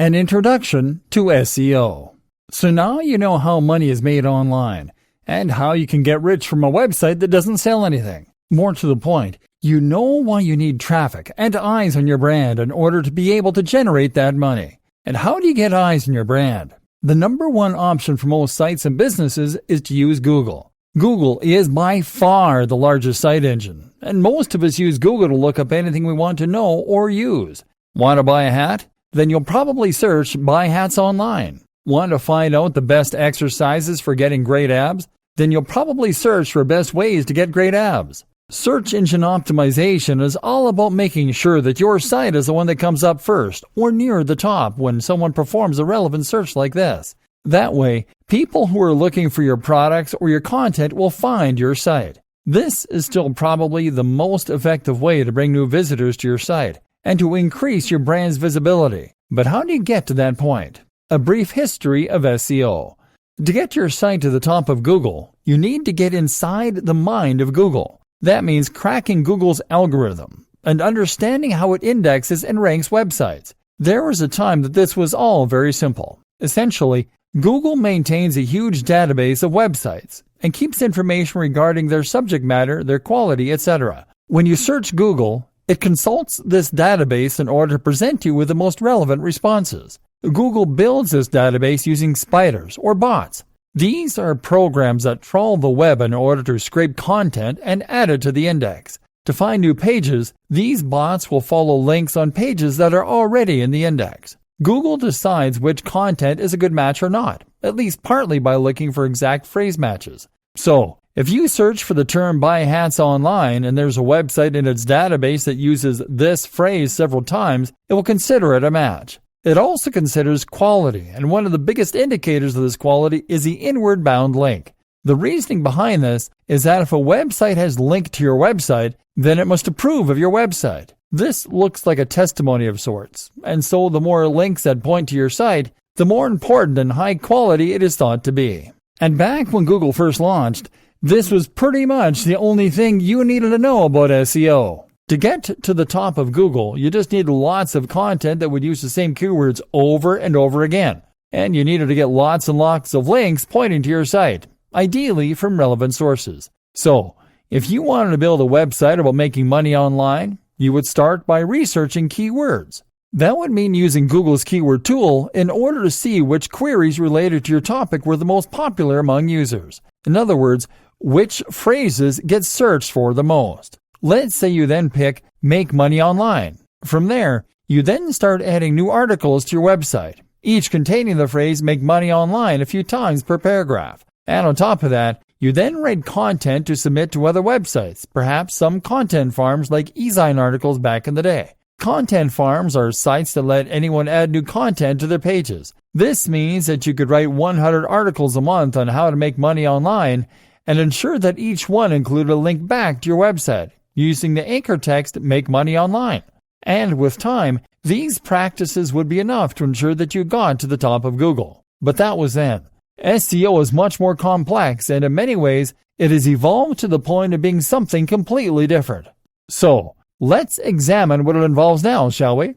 An introduction to SEO. So now you know how money is made online and how you can get rich from a website that doesn't sell anything. More to the point, you know why you need traffic and eyes on your brand in order to be able to generate that money. And how do you get eyes on your brand? The number one option for most sites and businesses is to use Google. Google is by far the largest site engine, and most of us use Google to look up anything we want to know or use. Want to buy a hat? Then you'll probably search "buy hats" online. Want to find out the best exercises for getting great abs? Then you'll probably search for best ways to get great abs. Search engine optimization is all about making sure that your site is the one that comes up first or near the top when someone performs a relevant search like this. That way, people who are looking for your products or your content will find your site. This is still probably the most effective way to bring new visitors to your site and to increase your brand's visibility. But how do you get to that point? A brief history of SEO. To get your site to the top of Google, you need to get inside the mind of Google. That means cracking Google's algorithm and understanding how it indexes and ranks websites. There was a time that this was all very simple. Essentially, Google maintains a huge database of websites and keeps information regarding their subject matter, their quality, etc. When you search Google, it consults this database in order to present you with the most relevant responses. Google builds this database using spiders or bots. These are programs that trawl the web in order to scrape content and add it to the index. To find new pages, these bots will follow links on pages that are already in the index. Google decides which content is a good match or not, at least partly by looking for exact phrase matches. So, if you search for the term "buy hats" online and there's a website in its database that uses this phrase several times, it will consider it a match. It also considers quality, and one of the biggest indicators of this quality is the inward bound link. The reasoning behind this is that if a website has linked to your website, then it must approve of your website. This looks like a testimony of sorts, and so the more links that point to your site, the more important and high quality it is thought to be. And back when Google first launched, this was pretty much the only thing you needed to know about SEO. To get to the top of Google, you just needed lots of content that would use the same keywords over and over again. And you needed to get lots and lots of links pointing to your site, ideally from relevant sources. So, if you wanted to build a website about making money online, you would start by researching keywords. That would mean using Google's keyword tool in order to see which queries related to your topic were the most popular among users. In other words, which phrases get searched for the most. Let's say you then pick "make money online." From there, you then start adding new articles to your website, each containing the phrase "make money online" a few times per paragraph. And on top of that, you then write content to submit to other websites, perhaps some content farms like eZine articles back in the day. Content farms are sites that let anyone add new content to their pages. This means that you could write 100 articles a month on how to make money online and ensure that each one included a link back to your website, using the anchor text "make money online." And with time, these practices would be enough to ensure that you got to the top of Google. But that was then. SEO is much more complex, and in many ways, it has evolved to the point of being something completely different. So, let's examine what it involves now, shall we?